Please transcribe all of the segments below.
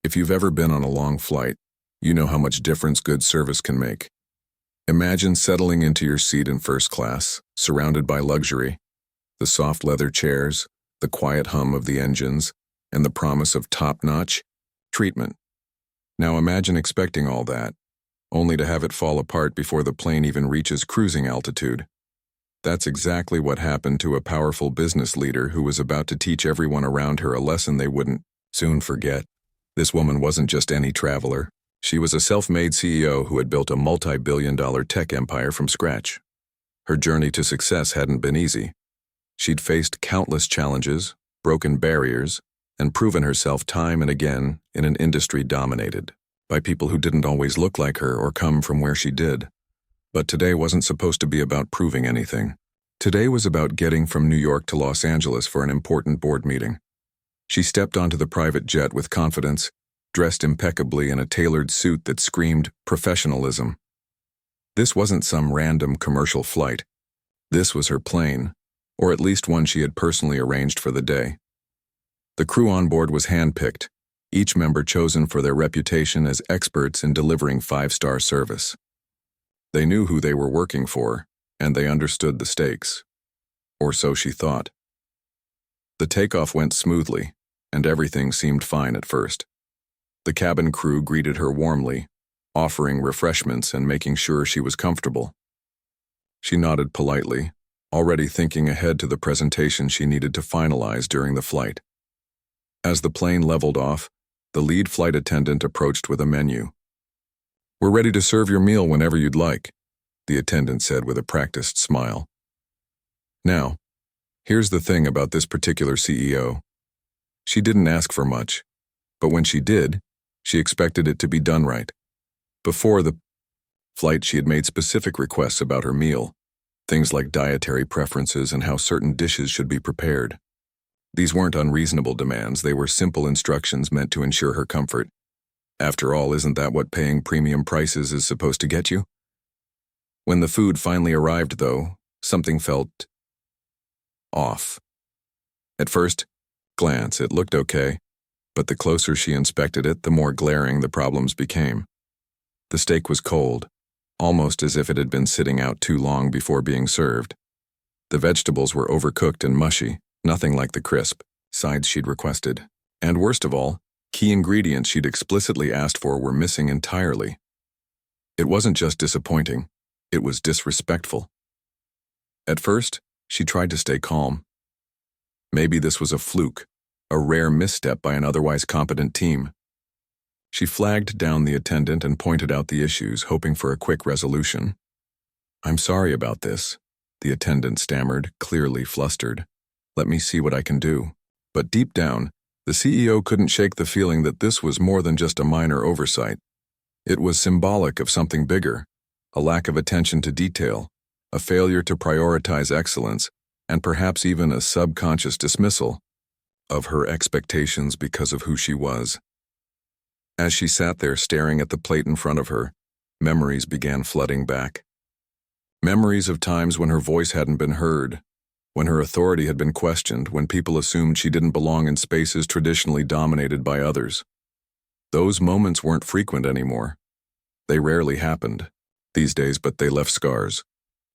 If you've ever been on a long flight, you know how much difference good service can make. Imagine settling into your seat in first class, surrounded by luxury, the soft leather chairs, the quiet hum of the engines, and the promise of top-notch treatment. Now imagine expecting all that, only to have it fall apart before the plane even reaches cruising altitude. That's exactly what happened to a powerful business leader who was about to teach everyone around her a lesson they wouldn't soon forget. This woman wasn't just any traveler. She was a self-made CEO who had built a multi-billion-dollar tech empire from scratch. Her journey to success hadn't been easy. She'd faced countless challenges, broken barriers, and proven herself time and again in an industry dominated by people who didn't always look like her or come from where she did. But today wasn't supposed to be about proving anything. Today was about getting from New York to Los Angeles for an important board meeting. She stepped onto the private jet with confidence, dressed impeccably in a tailored suit that screamed professionalism. This wasn't some random commercial flight. This was her plane, or at least one she had personally arranged for the day. The crew on board was handpicked, each member chosen for their reputation as experts in delivering five-star service. They knew who they were working for, and they understood the stakes. Or so she thought. The takeoff went smoothly, and everything seemed fine at first. The cabin crew greeted her warmly, offering refreshments and making sure she was comfortable. She nodded politely, already thinking ahead to the presentation she needed to finalize during the flight. As the plane leveled off, the lead flight attendant approached with a menu. "We're ready to serve your meal whenever you'd like," the attendant said with a practiced smile. Now, here's the thing about this particular CEO. She didn't ask for much, but when she did, she expected it to be done right. Before the flight, she had made specific requests about her meal, things like dietary preferences and how certain dishes should be prepared. These weren't unreasonable demands, they were simple instructions meant to ensure her comfort. After all, isn't that what paying premium prices is supposed to get you? When the food finally arrived, though, something felt off. At first glance, it looked okay, but the closer she inspected it, the more glaring the problems became. The steak was cold, almost as if it had been sitting out too long before being served. The vegetables were overcooked and mushy, nothing like the crisp sides she'd requested. And worst of all, key ingredients she'd explicitly asked for were missing entirely. It wasn't just disappointing, it was disrespectful. At first, she tried to stay calm. Maybe this was a fluke, a rare misstep by an otherwise competent team. She flagged down the attendant and pointed out the issues, hoping for a quick resolution. "I'm sorry about this," the attendant stammered, clearly flustered. "Let me see what I can do." But deep down, the CEO couldn't shake the feeling that this was more than just a minor oversight. It was symbolic of something bigger, a lack of attention to detail, a failure to prioritize excellence, and perhaps even a subconscious dismissal of her expectations because of who she was. As she sat there staring at the plate in front of her, memories began flooding back. Memories of times when her voice hadn't been heard, when her authority had been questioned, when people assumed she didn't belong in spaces traditionally dominated by others. Those moments weren't frequent anymore. They rarely happened these days, but they left scars.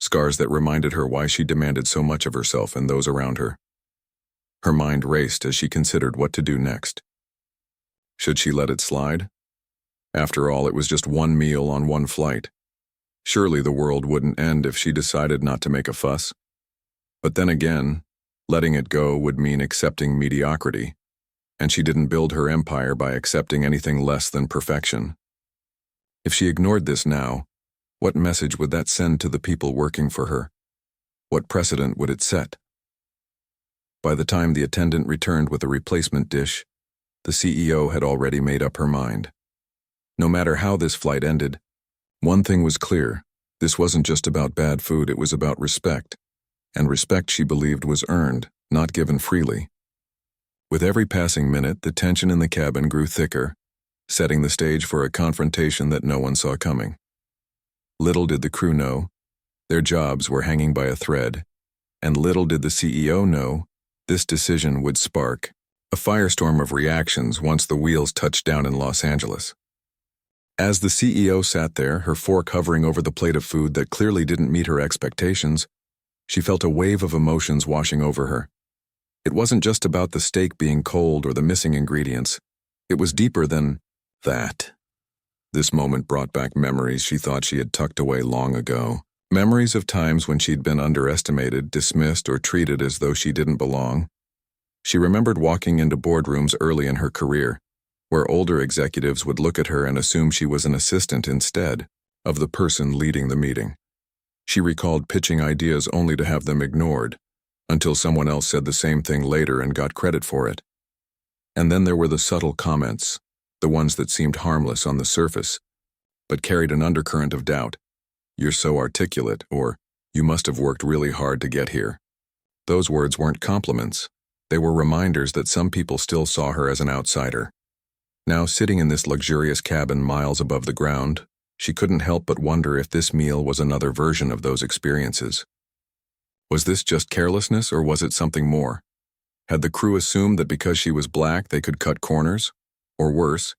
Scars that reminded her why she demanded so much of herself and those around her. Her mind raced as she considered what to do next. Should she let it slide? After all, it was just one meal on one flight. Surely the world wouldn't end if she decided not to make a fuss. But then again, letting it go would mean accepting mediocrity, and she didn't build her empire by accepting anything less than perfection. If she ignored this now, what message would that send to the people working for her? What precedent would it set? By the time the attendant returned with a replacement dish, the CEO had already made up her mind. No matter how this flight ended, one thing was clear: this wasn't just about bad food, it was about respect. And respect, she believed, was earned, not given freely. With every passing minute, the tension in the cabin grew thicker, setting the stage for a confrontation that no one saw coming. Little did the crew know, their jobs were hanging by a thread, and little did the CEO know, this decision would spark A firestorm of reactions once the wheels touched down in Los Angeles. As the CEO sat there, her fork hovering over the plate of food that clearly didn't meet her expectations, she felt a wave of emotions washing over her. It wasn't just about the steak being cold or the missing ingredients. It was deeper than that. This moment brought back memories she thought she had tucked away long ago. Memories of times when she'd been underestimated, dismissed, or treated as though she didn't belong. She remembered walking into boardrooms early in her career, where older executives would look at her and assume she was an assistant instead of the person leading the meeting. She recalled pitching ideas only to have them ignored, until someone else said the same thing later and got credit for it. And then there were the subtle comments, the ones that seemed harmless on the surface, but carried an undercurrent of doubt. "You're so articulate," or "You must have worked really hard to get here." Those words weren't compliments. They were reminders that some people still saw her as an outsider. Now, sitting in this luxurious cabin miles above the ground, she couldn't help but wonder if this meal was another version of those experiences. Was this just carelessness, or was it something more? Had the crew assumed that because she was black they could cut corners? Or worse,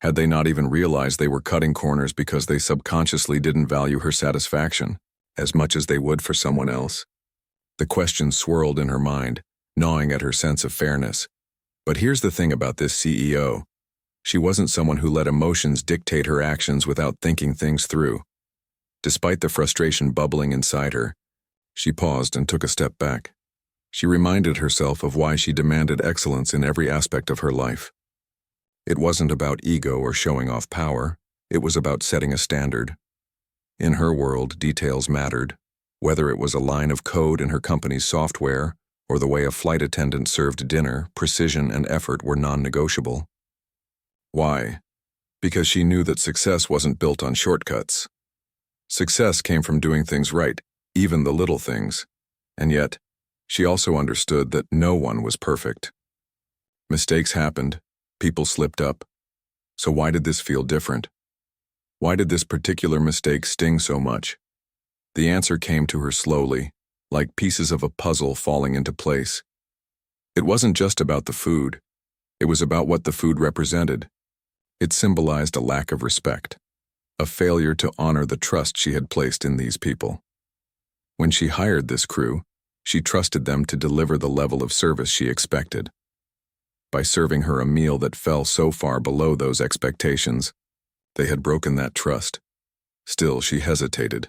had they not even realized they were cutting corners because they subconsciously didn't value her satisfaction as much as they would for someone else? The question swirled in her mind, gnawing at her sense of fairness. But here's the thing about this CEO. She wasn't someone who let emotions dictate her actions without thinking things through. Despite the frustration bubbling inside her, she paused and took a step back. She reminded herself of why she demanded excellence in every aspect of her life. It wasn't about ego or showing off power. It was about setting a standard. In her world, details mattered. Whether it was a line of code in her company's software or the way a flight attendant served dinner, precision and effort were non-negotiable. Why? Because she knew that success wasn't built on shortcuts. Success came from doing things right, even the little things. And yet, she also understood that no one was perfect. Mistakes happened. People slipped up. So why did this feel different? Why did this particular mistake sting so much? The answer came to her slowly, like pieces of a puzzle falling into place. It wasn't just about the food. It was about what the food represented. It symbolized a lack of respect, a failure to honor the trust she had placed in these people. When she hired this crew, she trusted them to deliver the level of service she expected. By serving her a meal that fell so far below those expectations, they had broken that trust. Still, she hesitated.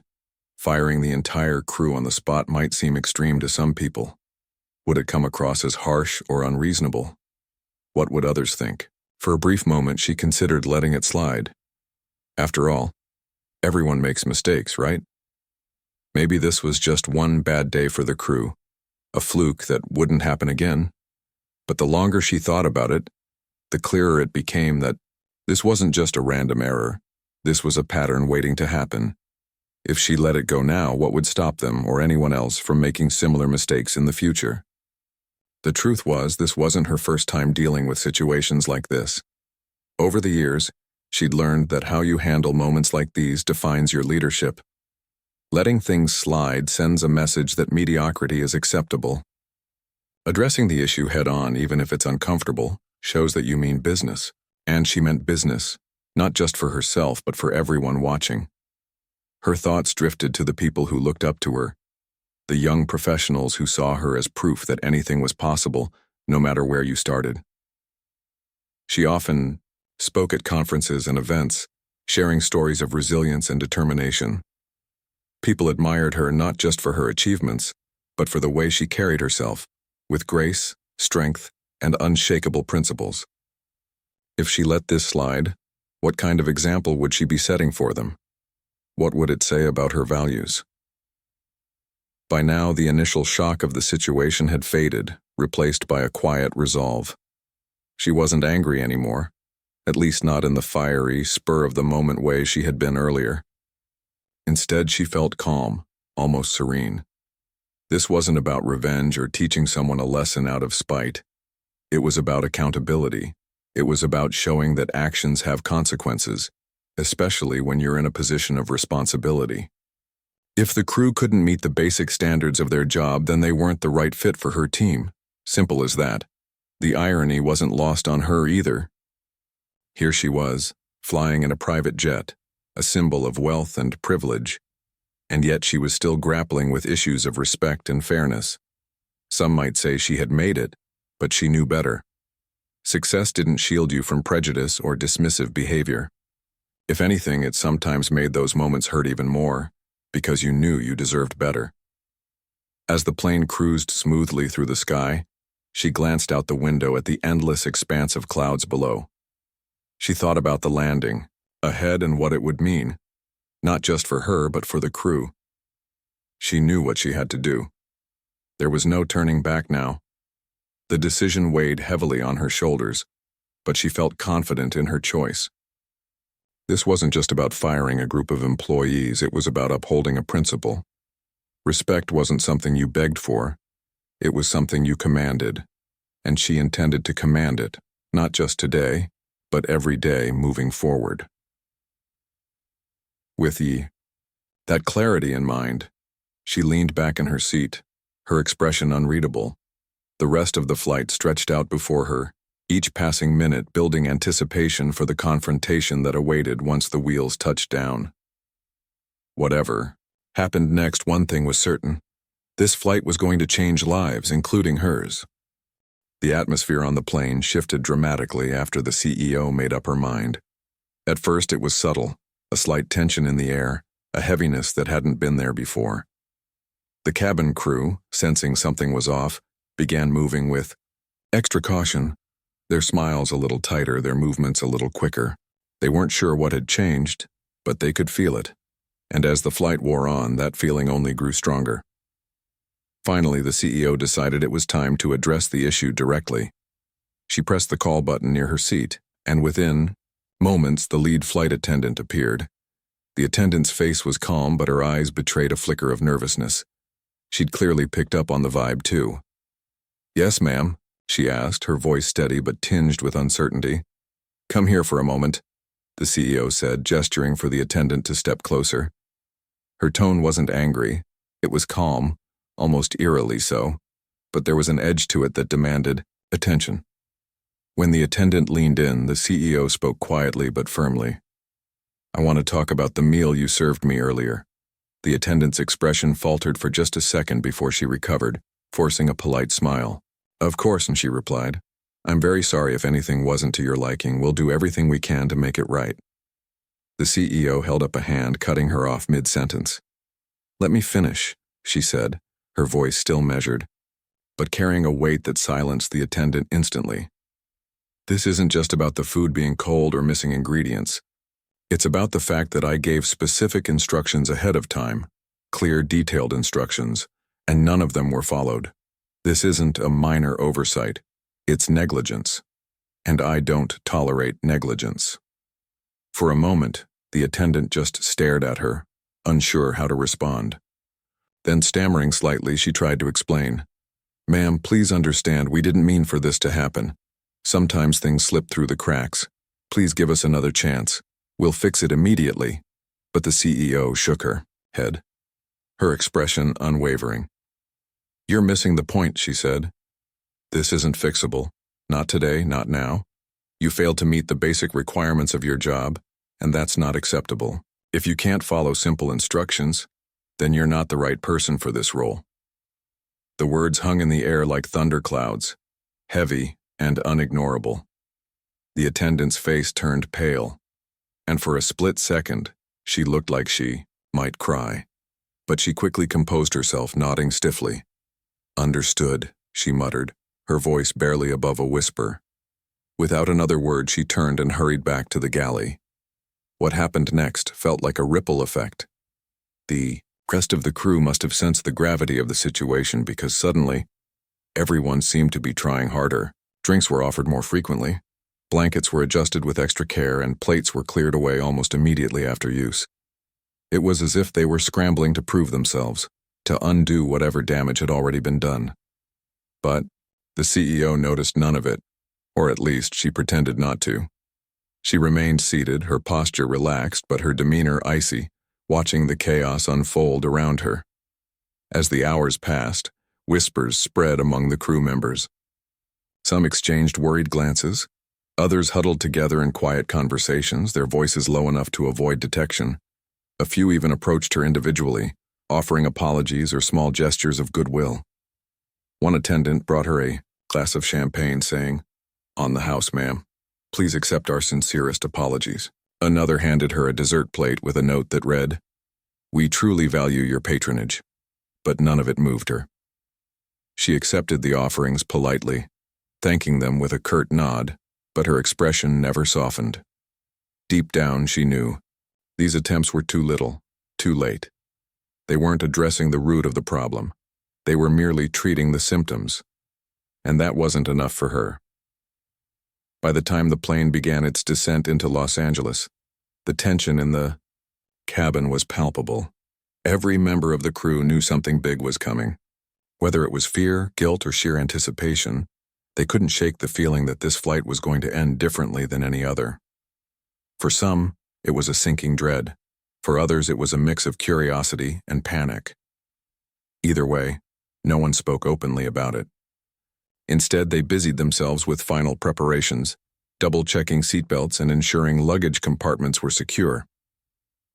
Firing the entire crew on the spot might seem extreme to some people. Would it come across as harsh or unreasonable? What would others think? For a brief moment, she considered letting it slide. After all, everyone makes mistakes, right? Maybe this was just one bad day for the crew, a fluke that wouldn't happen again. But the longer she thought about it, the clearer it became that this wasn't just a random error. This was a pattern waiting to happen. If she let it go now, what would stop them or anyone else from making similar mistakes in the future? The truth was, this wasn't her first time dealing with situations like this. Over the years, she'd learned that how you handle moments like these defines your leadership. Letting things slide sends a message that mediocrity is acceptable. Addressing the issue head-on, even if it's uncomfortable, shows that you mean business. And she meant business, not just for herself, but for everyone watching. Her thoughts drifted to the people who looked up to her, the young professionals who saw her as proof that anything was possible, no matter where you started. She often spoke at conferences and events, sharing stories of resilience and determination. People admired her not just for her achievements, but for the way she carried herself, with grace, strength, and unshakable principles. If she let this slide, what kind of example would she be setting for them? What would it say about her values? By now, the initial shock of the situation had faded, replaced by a quiet resolve. She wasn't angry anymore, at least not in the fiery, spur-of-the-moment way she had been earlier. Instead, she felt calm, almost serene. This wasn't about revenge or teaching someone a lesson out of spite. It was about accountability. It was about showing that actions have consequences, especially when you're in a position of responsibility. If the crew couldn't meet the basic standards of their job, then they weren't the right fit for her team. Simple as that. The irony wasn't lost on her either. Here she was, flying in a private jet, a symbol of wealth and privilege, and yet she was still grappling with issues of respect and fairness. Some might say she had made it, but she knew better. Success didn't shield you from prejudice or dismissive behavior. If anything, it sometimes made those moments hurt even more, because you knew you deserved better. As the plane cruised smoothly through the sky, she glanced out the window at the endless expanse of clouds below. She thought about the landing, ahead, and what it would mean, not just for her but for the crew. She knew what she had to do. There was no turning back now. The decision weighed heavily on her shoulders, but she felt confident in her choice. This wasn't just about firing a group of employees, it was about upholding a principle. Respect wasn't something you begged for, it was something you commanded, and she intended to command it, not just today, but every day moving forward. With that clarity in mind, she leaned back in her seat, her expression unreadable. The rest of the flight stretched out before her, each passing minute building anticipation for the confrontation that awaited once the wheels touched down. Whatever happened next, one thing was certain. This flight was going to change lives, including hers. The atmosphere on the plane shifted dramatically after the CEO made up her mind. At first it was subtle, a slight tension in the air, a heaviness that hadn't been there before. The cabin crew, sensing something was off, began moving with extra caution, their smiles a little tighter, their movements a little quicker. They weren't sure what had changed, but they could feel it. And as the flight wore on, that feeling only grew stronger. Finally, the CEO decided it was time to address the issue directly. She pressed the call button near her seat, and within moments the lead flight attendant appeared. The attendant's face was calm, but her eyes betrayed a flicker of nervousness. She'd clearly picked up on the vibe too. "Yes, ma'am," she asked, her voice steady but tinged with uncertainty. "Come here for a moment," the CEO said, gesturing for the attendant to step closer. Her tone wasn't angry, it was calm, almost eerily so, but there was an edge to it that demanded attention. When the attendant leaned in, the CEO spoke quietly but firmly. "I want to talk about the meal you served me earlier." The attendant's expression faltered for just a second before she recovered, forcing a polite smile. "Of course," and she replied. "I'm very sorry if anything wasn't to your liking. We'll do everything we can to make it right." The CEO held up a hand, cutting her off mid-sentence. "Let me finish," she said, her voice still measured, but carrying a weight that silenced the attendant instantly. "This isn't just about the food being cold or missing ingredients. It's about the fact that I gave specific instructions ahead of time, clear, detailed instructions, and none of them were followed. This isn't a minor oversight, it's negligence, and I don't tolerate negligence." For a moment, the attendant just stared at her, unsure how to respond. Then, stammering slightly, she tried to explain. "Ma'am, please understand, we didn't mean for this to happen. Sometimes things slip through the cracks. Please give us another chance. We'll fix it immediately." But the CEO shook her head, her expression unwavering. "You're missing the point," she said. "This isn't fixable. Not today, not now. You failed to meet the basic requirements of your job, and that's not acceptable. If you can't follow simple instructions, then you're not the right person for this role." The words hung in the air like thunderclouds, heavy and unignorable. The attendant's face turned pale, and for a split second, she looked like she might cry. But she quickly composed herself, nodding stiffly. "Understood," she muttered, her voice barely above a whisper. Without another word, she turned and hurried back to the galley. What happened next felt like a ripple effect. The rest of the crew must have sensed the gravity of the situation because suddenly, everyone seemed to be trying harder. Drinks were offered more frequently, blankets were adjusted with extra care, and plates were cleared away almost immediately after use. It was as if they were scrambling to prove themselves, to undo whatever damage had already been done. But the CEO noticed none of it, or at least she pretended not to. She remained seated, her posture relaxed but her demeanor icy, watching the chaos unfold around her. As the hours passed, whispers spread among the crew members. Some exchanged worried glances. Others huddled together in quiet conversations, their voices low enough to avoid detection. A few even approached her individually, offering apologies or small gestures of goodwill. One attendant brought her a glass of champagne, saying, "On the house, ma'am. Please accept our sincerest apologies." Another handed her a dessert plate with a note that read, "We truly value your patronage," but none of it moved her. She accepted the offerings politely, thanking them with a curt nod, but her expression never softened. Deep down, she knew these attempts were too little, too late. They weren't addressing the root of the problem. They were merely treating the symptoms, and that wasn't enough for her. By the time the plane began its descent into Los Angeles, the tension in the cabin was palpable. Every member of the crew knew something big was coming. Whether it was fear, guilt, or sheer anticipation, they couldn't shake the feeling that this flight was going to end differently than any other. For some, it was a sinking dread. For others, it was a mix of curiosity and panic. Either way, no one spoke openly about it. Instead, they busied themselves with final preparations, double-checking seatbelts and ensuring luggage compartments were secure.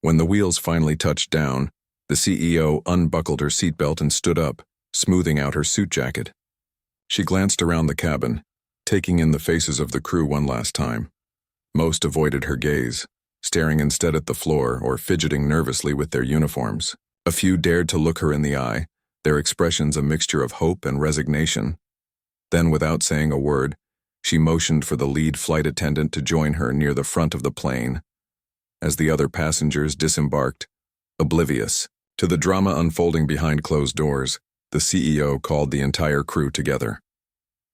When the wheels finally touched down, the CEO unbuckled her seatbelt and stood up, smoothing out her suit jacket. She glanced around the cabin, taking in the faces of the crew one last time. Most avoided her gaze, staring instead at the floor or fidgeting nervously with their uniforms. A few dared to look her in the eye, their expressions a mixture of hope and resignation. Then, without saying a word, she motioned for the lead flight attendant to join her near the front of the plane. As the other passengers disembarked, oblivious to the drama unfolding behind closed doors, the CEO called the entire crew together.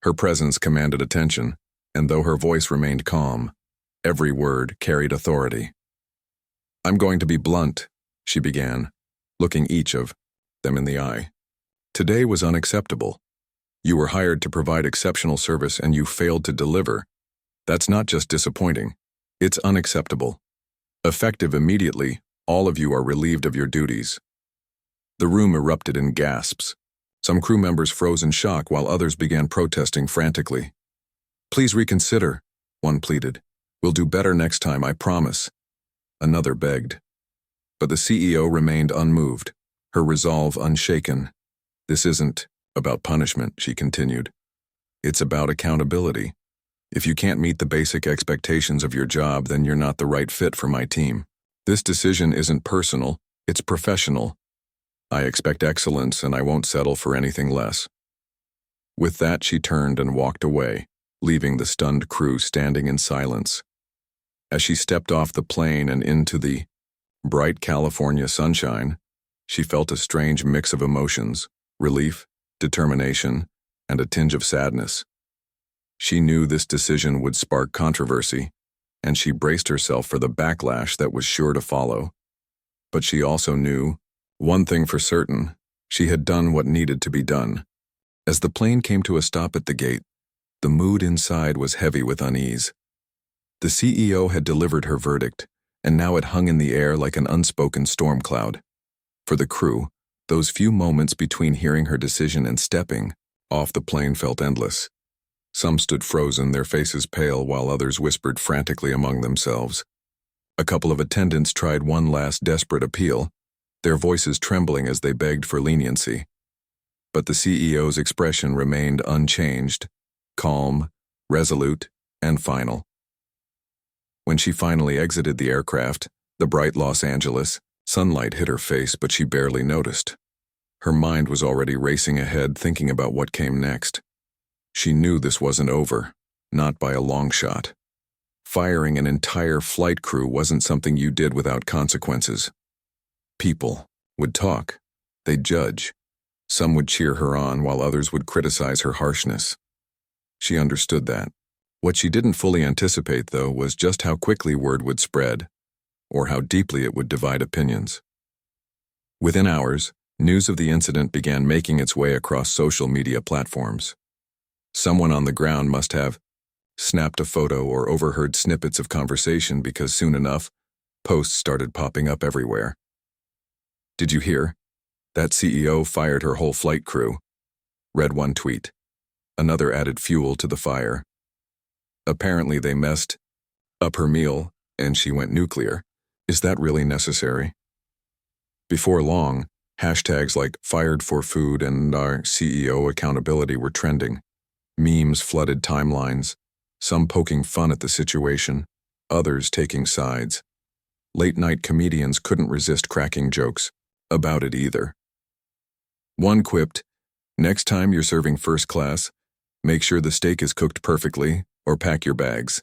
Her presence commanded attention, and though her voice remained calm, every word carried authority. "I'm going to be blunt," she began, looking each of them in the eye. "Today was unacceptable. You were hired to provide exceptional service and you failed to deliver. That's not just disappointing, it's unacceptable. Effective immediately, all of you are relieved of your duties." The room erupted in gasps. Some crew members froze in shock while others began protesting frantically. "Please reconsider," one pleaded. "We'll do better next time, I promise," another begged. But the CEO remained unmoved, her resolve unshaken. "This isn't about punishment," she continued. "It's about accountability. If you can't meet the basic expectations of your job, then you're not the right fit for my team. This decision isn't personal, it's professional. I expect excellence and I won't settle for anything less." With that, she turned and walked away, leaving the stunned crew standing in silence. As she stepped off the plane and into the bright California sunshine, she felt a strange mix of emotions: relief, determination, and a tinge of sadness. She knew this decision would spark controversy, and she braced herself for the backlash that was sure to follow. But she also knew one thing for certain: she had done what needed to be done. As the plane came to a stop at the gate, the mood inside was heavy with unease. The CEO had delivered her verdict, and now it hung in the air like an unspoken storm cloud. For the crew, those few moments between hearing her decision and stepping off the plane felt endless. Some stood frozen, their faces pale, while others whispered frantically among themselves. A couple of attendants tried one last desperate appeal, their voices trembling as they begged for leniency. But the CEO's expression remained unchanged, calm, resolute, and final. When she finally exited the aircraft, the bright Los Angeles, sunlight hit her face, but she barely noticed. Her mind was already racing ahead, thinking about what came next. She knew this wasn't over, not by a long shot. Firing an entire flight crew wasn't something you did without consequences. People would talk, they'd judge. Some would cheer her on, while others would criticize her harshness. She understood that. What she didn't fully anticipate, though, was just how quickly word would spread, or how deeply it would divide opinions. Within hours, news of the incident began making its way across social media platforms. Someone on the ground must have snapped a photo or overheard snippets of conversation, because soon enough, posts started popping up everywhere. "Did you hear? That CEO fired her whole flight crew," read one tweet. Another added fuel to the fire. Apparently they messed up her meal, and she went nuclear. Is that really necessary? Before long, hashtags like "fired for food" and "our CEO accountability" were trending. Memes flooded timelines, some poking fun at the situation, others taking sides. Late-night comedians couldn't resist cracking jokes about it either. One quipped, "Next time you're serving first class, make sure the steak is cooked perfectly, or pack your bags."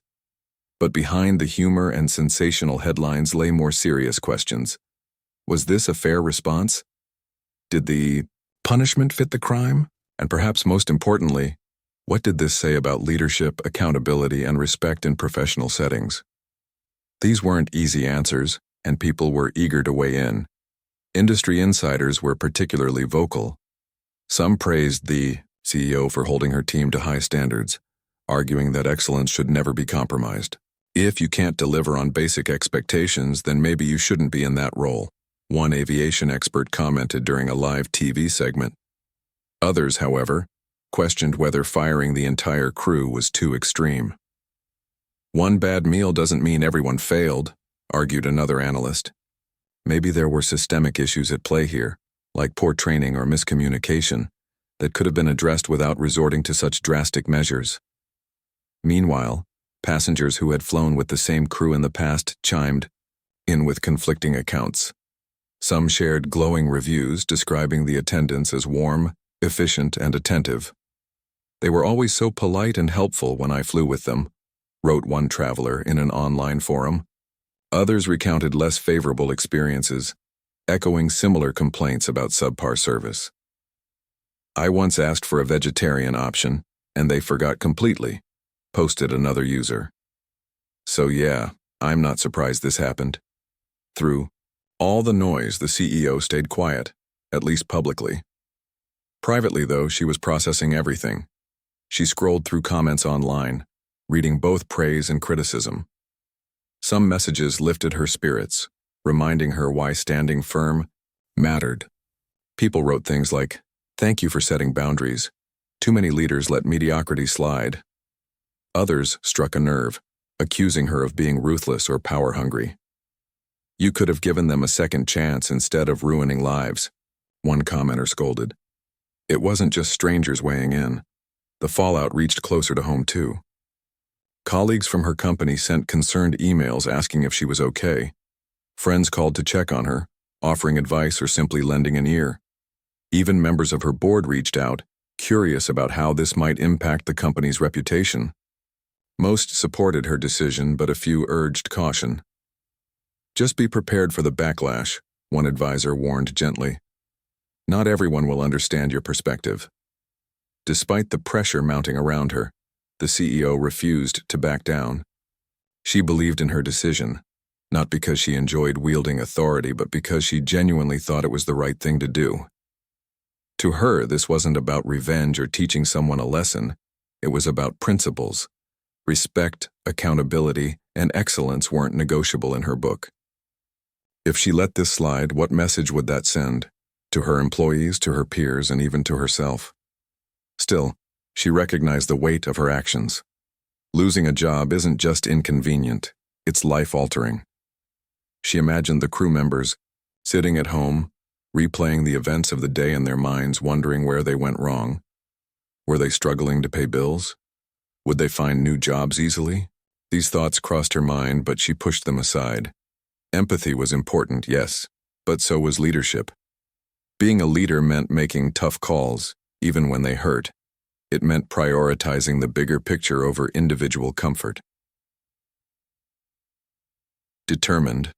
But behind the humor and sensational headlines lay more serious questions. Was this a fair response? Did the punishment fit the crime? And perhaps most importantly, what did this say about leadership, accountability, and respect in professional settings? These weren't easy answers, and people were eager to weigh in. Industry insiders were particularly vocal. Some praised the CEO for holding her team to high standards, arguing that excellence should never be compromised. If you can't deliver on basic expectations, then maybe you shouldn't be in that role, one aviation expert commented during a live TV segment. Others, however, questioned whether firing the entire crew was too extreme. One bad meal doesn't mean everyone failed, argued another analyst. Maybe there were systemic issues at play here, like poor training or miscommunication, that could have been addressed without resorting to such drastic measures. Meanwhile, passengers who had flown with the same crew in the past chimed in with conflicting accounts. Some shared glowing reviews describing the attendants as warm, efficient, and attentive. "They were always so polite and helpful when I flew with them," wrote one traveler in an online forum. Others recounted less favorable experiences, echoing similar complaints about subpar service. "I once asked for a vegetarian option, and they forgot completely," posted another user. So yeah, I'm not surprised this happened. Through all the noise, the CEO stayed quiet, at least publicly. Privately, though, she was processing everything. She scrolled through comments online, reading both praise and criticism. Some messages lifted her spirits, reminding her why standing firm mattered. People wrote things like, "Thank you for setting boundaries. Too many leaders let mediocrity slide." Others struck a nerve, accusing her of being ruthless or power-hungry. "You could have given them a second chance instead of ruining lives," one commenter scolded. It wasn't just strangers weighing in. The fallout reached closer to home, too. Colleagues from her company sent concerned emails asking if she was okay. Friends called to check on her, offering advice or simply lending an ear. Even members of her board reached out, curious about how this might impact the company's reputation. Most supported her decision, but a few urged caution. "Just be prepared for the backlash," one advisor warned gently. "Not everyone will understand your perspective." Despite the pressure mounting around her, the CEO refused to back down. She believed in her decision, not because she enjoyed wielding authority, but because she genuinely thought it was the right thing to do. To her, this wasn't about revenge or teaching someone a lesson. It was about principles. Respect, accountability, and excellence weren't negotiable in her book. If she let this slide, what message would that send? To her employees, to her peers, and even to herself? Still, she recognized the weight of her actions. Losing a job isn't just inconvenient, it's life-altering. She imagined the crew members sitting at home, replaying the events of the day in their minds, wondering where they went wrong. Were they struggling to pay bills? Would they find new jobs easily? These thoughts crossed her mind, but she pushed them aside. Empathy was important, yes, but so was leadership. Being a leader meant making tough calls, even when they hurt. It meant prioritizing the bigger picture over individual comfort. Determined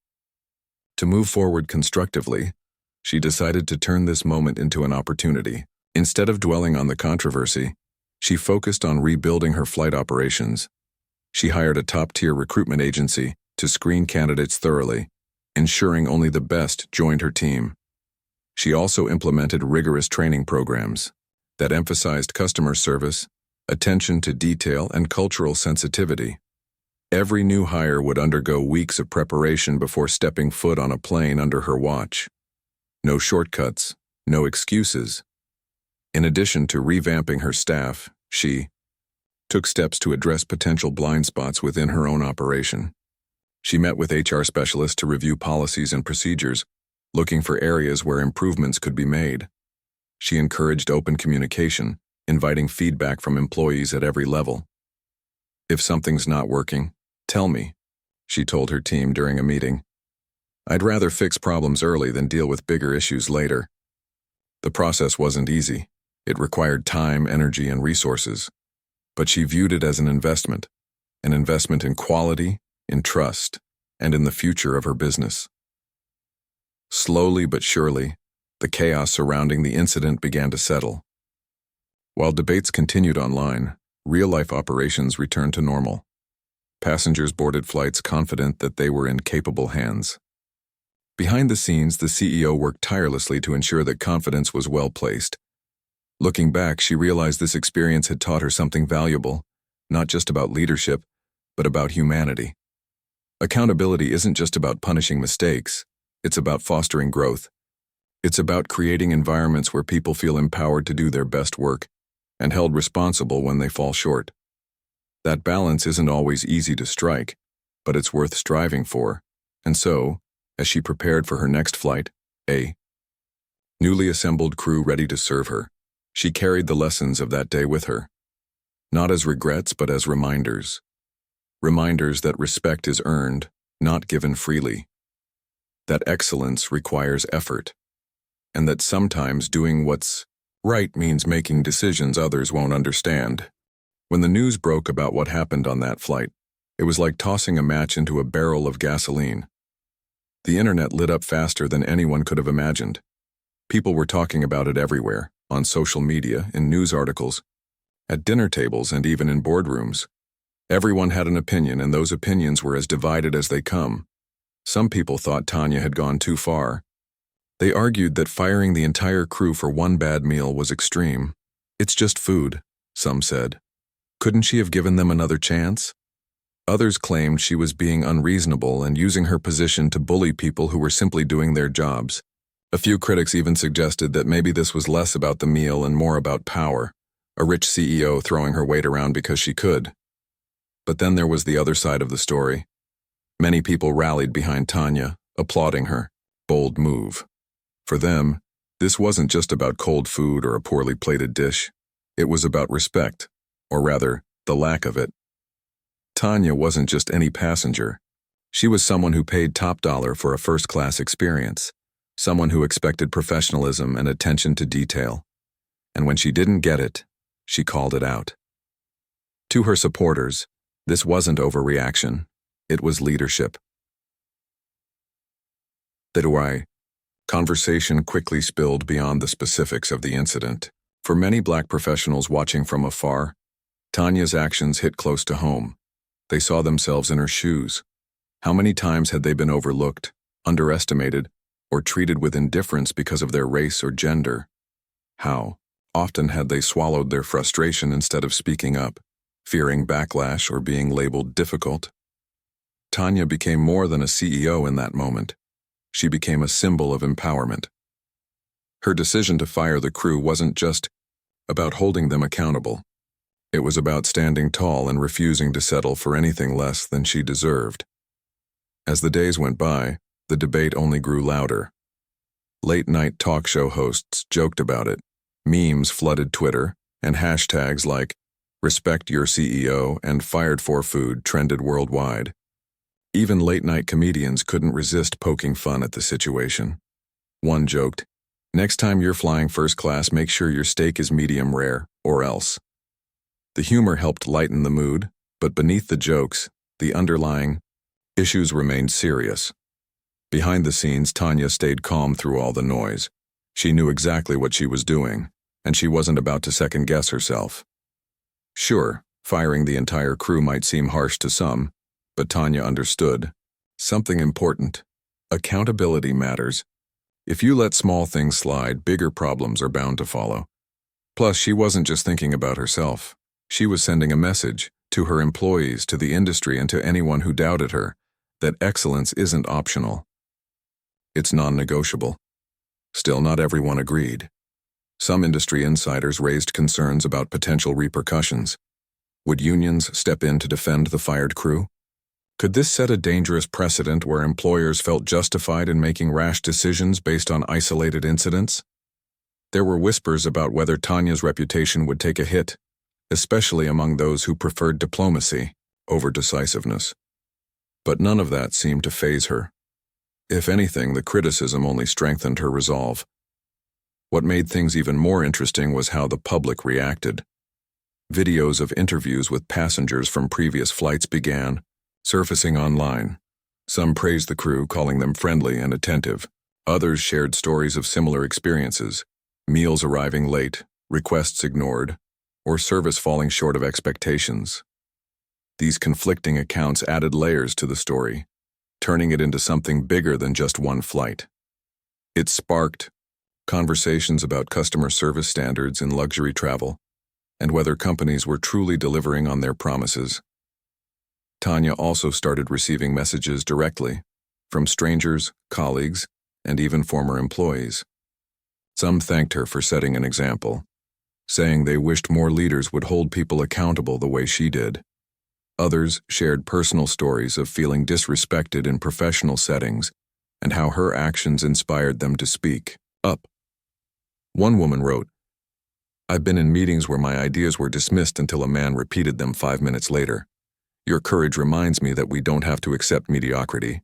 to move forward constructively, she decided to turn this moment into an opportunity. Instead of dwelling on the controversy, she focused on rebuilding her flight operations. She hired a top-tier recruitment agency to screen candidates thoroughly, ensuring only the best joined her team. She also implemented rigorous training programs that emphasized customer service, attention to detail, and cultural sensitivity. Every new hire would undergo weeks of preparation before stepping foot on a plane under her watch. No shortcuts, no excuses. In addition to revamping her staff, She took steps to address potential blind spots within her own operation. She met with HR specialists to review policies and procedures, looking for areas where improvements could be made. She encouraged open communication, inviting feedback from employees at every level. "If something's not working, tell me," she told her team during a meeting. "I'd rather fix problems early than deal with bigger issues later." The process wasn't easy. It required time, energy, and resources. But she viewed it as an investment in quality, in trust, and in the future of her business. Slowly but surely, the chaos surrounding the incident began to settle. While debates continued online, real-life operations returned to normal. Passengers boarded flights confident that they were in capable hands. Behind the scenes, the CEO worked tirelessly to ensure that confidence was well placed. Looking back, she realized this experience had taught her something valuable, not just about leadership, but about humanity. Accountability isn't just about punishing mistakes, it's about fostering growth. It's about creating environments where people feel empowered to do their best work and held responsible when they fall short. That balance isn't always easy to strike, but it's worth striving for. And so, as she prepared for her next flight, a newly assembled crew ready to serve her, she carried the lessons of that day with her. Not as regrets, but as reminders. Reminders that respect is earned, not given freely. That excellence requires effort. And that sometimes doing what's right means making decisions others won't understand. When the news broke about what happened on that flight, it was like tossing a match into a barrel of gasoline. The internet lit up faster than anyone could have imagined. People were talking about it everywhere, on social media, in news articles, at dinner tables, and even in boardrooms. Everyone had an opinion, and those opinions were as divided as they come. Some people thought Tanya had gone too far. They argued that firing the entire crew for one bad meal was extreme. "It's just food," some said. "Couldn't she have given them another chance?" Others claimed she was being unreasonable and using her position to bully people who were simply doing their jobs. A few critics even suggested that maybe this was less about the meal and more about power, a rich CEO throwing her weight around because she could. But then there was the other side of the story. Many people rallied behind Tanya, applauding her bold move. For them, this wasn't just about cold food or a poorly plated dish. It was about respect, or rather, the lack of it. Tanya wasn't just any passenger. She was someone who paid top dollar for a first-class experience, someone who expected professionalism and attention to detail. And when she didn't get it, she called it out. To her supporters, this wasn't overreaction. It was leadership. The conversation quickly spilled beyond the specifics of the incident. For many Black professionals watching from afar, Tanya's actions hit close to home. They saw themselves in her shoes. How many times had they been overlooked, underestimated, or treated with indifference because of their race or gender? How often had they swallowed their frustration instead of speaking up, fearing backlash or being labeled difficult? Tanya became more than a CEO in that moment. She became a symbol of empowerment. Her decision to fire the crew wasn't just about holding them accountable. It was about standing tall and refusing to settle for anything less than she deserved. As the days went by, the debate only grew louder. Late-night talk show hosts joked about it. Memes flooded Twitter, and hashtags like "Respect Your CEO" and "Fired for Food" trended worldwide. Even late-night comedians couldn't resist poking fun at the situation. One joked, "Next time you're flying first class, make sure your steak is medium rare, or else." The humor helped lighten the mood, but beneath the jokes, the underlying issues remained serious. Behind the scenes, Tanya stayed calm through all the noise. She knew exactly what she was doing, and she wasn't about to second-guess herself. Sure, firing the entire crew might seem harsh to some, but Tanya understood something important. Accountability matters. If you let small things slide, bigger problems are bound to follow. Plus, she wasn't just thinking about herself. She was sending a message to her employees, to the industry, and to anyone who doubted her, that excellence isn't optional. It's non-negotiable. Still, not everyone agreed. Some industry insiders raised concerns about potential repercussions. Would unions step in to defend the fired crew? Could this set a dangerous precedent where employers felt justified in making rash decisions based on isolated incidents? There were whispers about whether Tanya's reputation would take a hit, especially among those who preferred diplomacy over decisiveness. But none of that seemed to faze her. If anything, the criticism only strengthened her resolve. What made things even more interesting was how the public reacted. Videos of interviews with passengers from previous flights began surfacing online. Some praised the crew, calling them friendly and attentive. Others shared stories of similar experiences, meals arriving late, requests ignored, or service falling short of expectations. These conflicting accounts added layers to the story, turning it into something bigger than just one flight. It sparked conversations about customer service standards in luxury travel and whether companies were truly delivering on their promises. Tanya also started receiving messages directly from strangers, colleagues, and even former employees. Some thanked her for setting an example, saying they wished more leaders would hold people accountable the way she did. Others shared personal stories of feeling disrespected in professional settings and how her actions inspired them to speak up. One woman wrote, "I've been in meetings where my ideas were dismissed until a man repeated them 5 minutes later. Your courage reminds me that we don't have to accept mediocrity."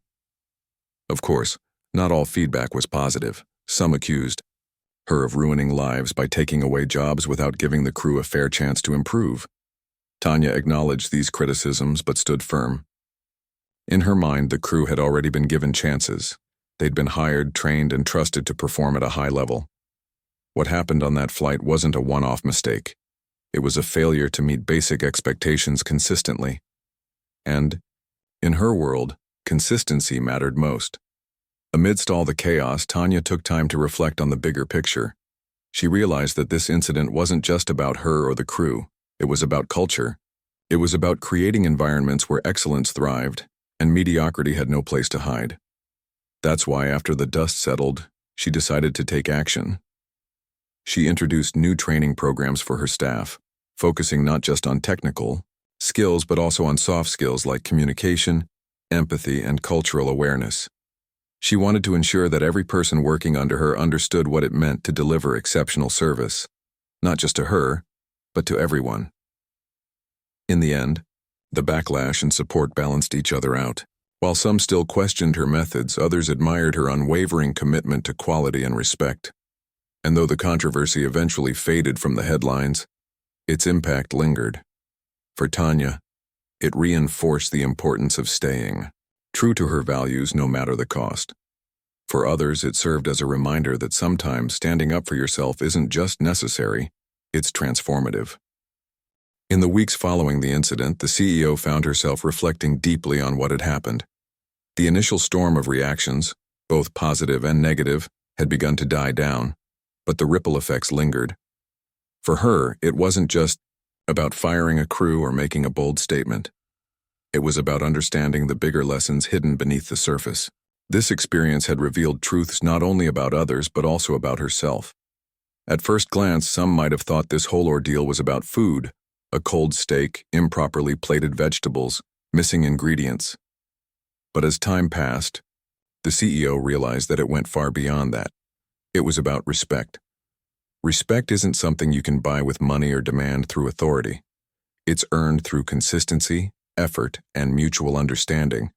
Of course, not all feedback was positive. Some accused her of ruining lives by taking away jobs without giving the crew a fair chance to improve. Tanya acknowledged these criticisms but stood firm. In her mind, the crew had already been given chances. They'd been hired, trained, and trusted to perform at a high level. What happened on that flight wasn't a one-off mistake. It was a failure to meet basic expectations consistently. And, in her world, consistency mattered most. Amidst all the chaos, Tanya took time to reflect on the bigger picture. She realized that this incident wasn't just about her or the crew. It was about culture. It was about creating environments where excellence thrived and mediocrity had no place to hide. That's why, after the dust settled, she decided to take action. She introduced new training programs for her staff, focusing not just on technical skills but also on soft skills like communication, empathy, and cultural awareness. She wanted to ensure that every person working under her understood what it meant to deliver exceptional service, not just to her, but to everyone. In the end, the backlash and support balanced each other out. While some still questioned her methods, others admired her unwavering commitment to quality and respect. And though the controversy eventually faded from the headlines, its impact lingered. For Tanya, it reinforced the importance of staying true to her values no matter the cost. For others, it served as a reminder that sometimes standing up for yourself isn't just necessary, it's transformative. In the weeks following the incident, the CEO found herself reflecting deeply on what had happened. The initial storm of reactions, both positive and negative, had begun to die down, but the ripple effects lingered. For her, it wasn't just about firing a crew or making a bold statement. It was about understanding the bigger lessons hidden beneath the surface. This experience had revealed truths not only about others but also about herself. At first glance, some might have thought this whole ordeal was about food, a cold steak, improperly plated vegetables, missing ingredients. But as time passed, the CEO realized that it went far beyond that. It was about respect. Respect isn't something you can buy with money or demand through authority. It's earned through consistency, effort, and mutual understanding.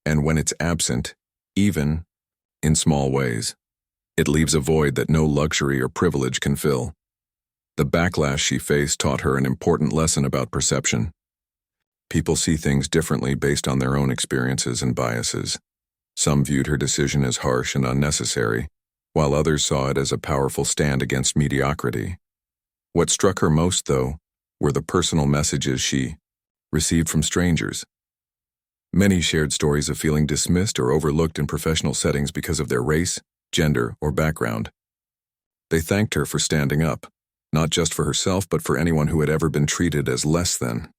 And when it's absent, even in small ways, it leaves a void that no luxury or privilege can fill. The backlash she faced taught her an important lesson about perception. People see things differently based on their own experiences and biases. Some viewed her decision as harsh and unnecessary, while others saw it as a powerful stand against mediocrity. What struck her most, though, were the personal messages she received from strangers. Many shared stories of feeling dismissed or overlooked in professional settings because of their race, gender, or background. They thanked her for standing up, not just for herself but for anyone who had ever been treated as less than.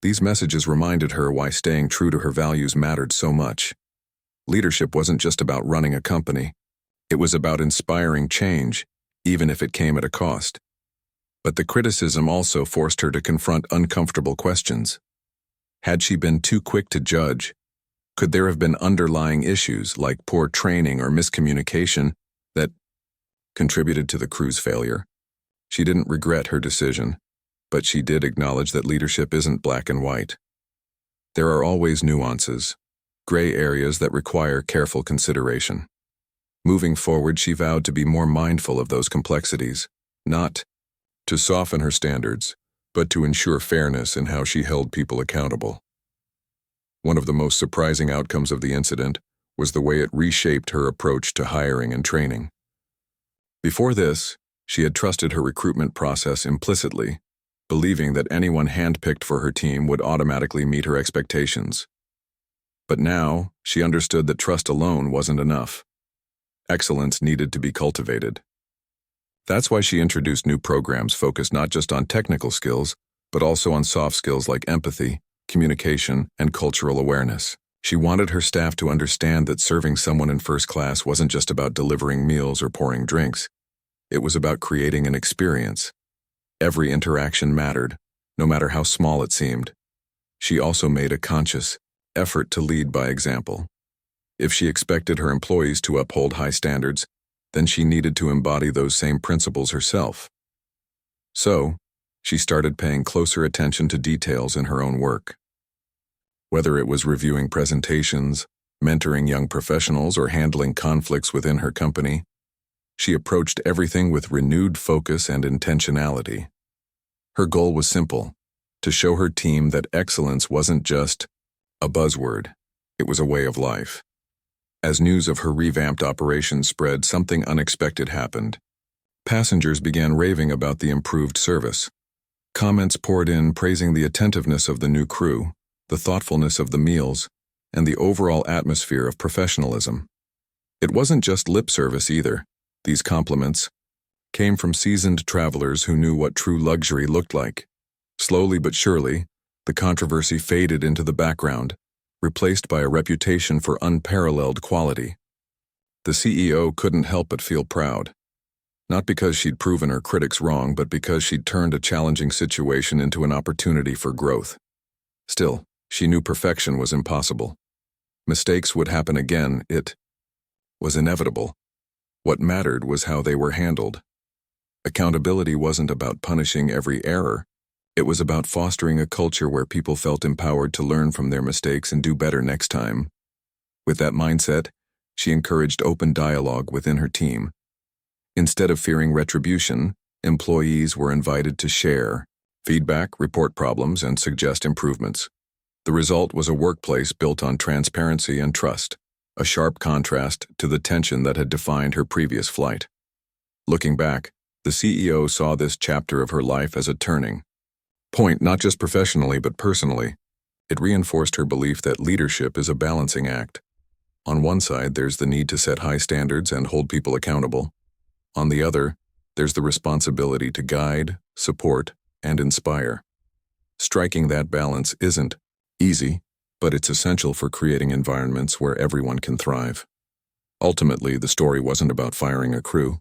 These messages reminded her why staying true to her values mattered so much. Leadership wasn't just about running a company. It was about inspiring change, even if it came at a cost. But the criticism also forced her to confront uncomfortable questions. Had she been too quick to judge? Could there have been underlying issues like poor training or miscommunication that contributed to the crew's failure? She didn't regret her decision, but she did acknowledge that leadership isn't black and white. There are always nuances, gray areas that require careful consideration. Moving forward, she vowed to be more mindful of those complexities, not to soften her standards, but to ensure fairness in how she held people accountable. One of the most surprising outcomes of the incident was the way it reshaped her approach to hiring and training. Before this, she had trusted her recruitment process implicitly, believing that anyone handpicked for her team would automatically meet her expectations. But now, she understood that trust alone wasn't enough. Excellence needed to be cultivated. That's why she introduced new programs focused not just on technical skills, but also on soft skills like empathy, communication, and cultural awareness. She wanted her staff to understand that serving someone in first class wasn't just about delivering meals or pouring drinks. It was about creating an experience. Every interaction mattered, no matter how small it seemed. She also made a conscious effort to lead by example. If she expected her employees to uphold high standards, then she needed to embody those same principles herself. So, she started paying closer attention to details in her own work. Whether it was reviewing presentations, mentoring young professionals, or handling conflicts within her company, she approached everything with renewed focus and intentionality. Her goal was simple: to show her team that excellence wasn't just a buzzword, it was a way of life. As news of her revamped operation spread, something unexpected happened. Passengers began raving about the improved service. Comments poured in praising the attentiveness of the new crew, the thoughtfulness of the meals, and the overall atmosphere of professionalism. It wasn't just lip service either. These compliments came from seasoned travelers who knew what true luxury looked like. Slowly but surely, the controversy faded into the background, replaced by a reputation for unparalleled quality. The CEO couldn't help but feel proud. Not because she'd proven her critics wrong, but because she'd turned a challenging situation into an opportunity for growth. Still, she knew perfection was impossible. Mistakes would happen again. It was inevitable. What mattered was how they were handled. Accountability wasn't about punishing every error. It was about fostering a culture where people felt empowered to learn from their mistakes and do better next time. With that mindset, she encouraged open dialogue within her team. Instead of fearing retribution, employees were invited to share feedback, report problems, and suggest improvements. The result was a workplace built on transparency and trust, a sharp contrast to the tension that had defined her previous flight. Looking back, the CEO saw this chapter of her life as a turning point, not just professionally but personally. It reinforced her belief that leadership is a balancing act. On one side, there's the need to set high standards and hold people accountable. On the other, there's the responsibility to guide, support, and inspire. Striking that balance isn't easy, but it's essential for creating environments where everyone can thrive. Ultimately, the story wasn't about firing a crew.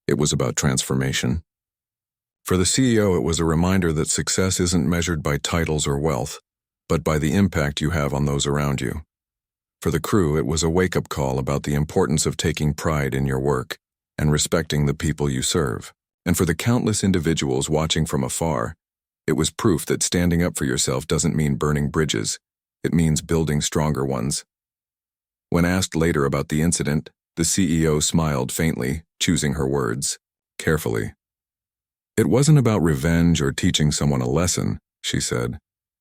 It was about transformation. For the CEO, it was a reminder that success isn't measured by titles or wealth, but by the impact you have on those around you. For the crew, it was a wake-up call about the importance of taking pride in your work and respecting the people you serve. And for the countless individuals watching from afar, it was proof that standing up for yourself doesn't mean burning bridges. It means building stronger ones. When asked later about the incident, the CEO smiled faintly, choosing her words carefully. "It wasn't about revenge or teaching someone a lesson," she said.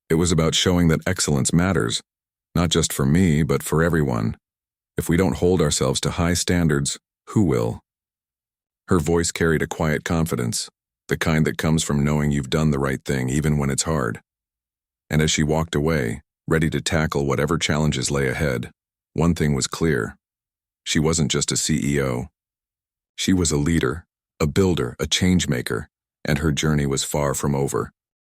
"It was about showing that excellence matters, not just for me, but for everyone. If we don't hold ourselves to high standards, who will?" Her voice carried a quiet confidence, the kind that comes from knowing you've done the right thing even when it's hard. And as she walked away, ready to tackle whatever challenges lay ahead, one thing was clear. She wasn't just a CEO. She was a leader, a builder, a change maker, and her journey was far from over.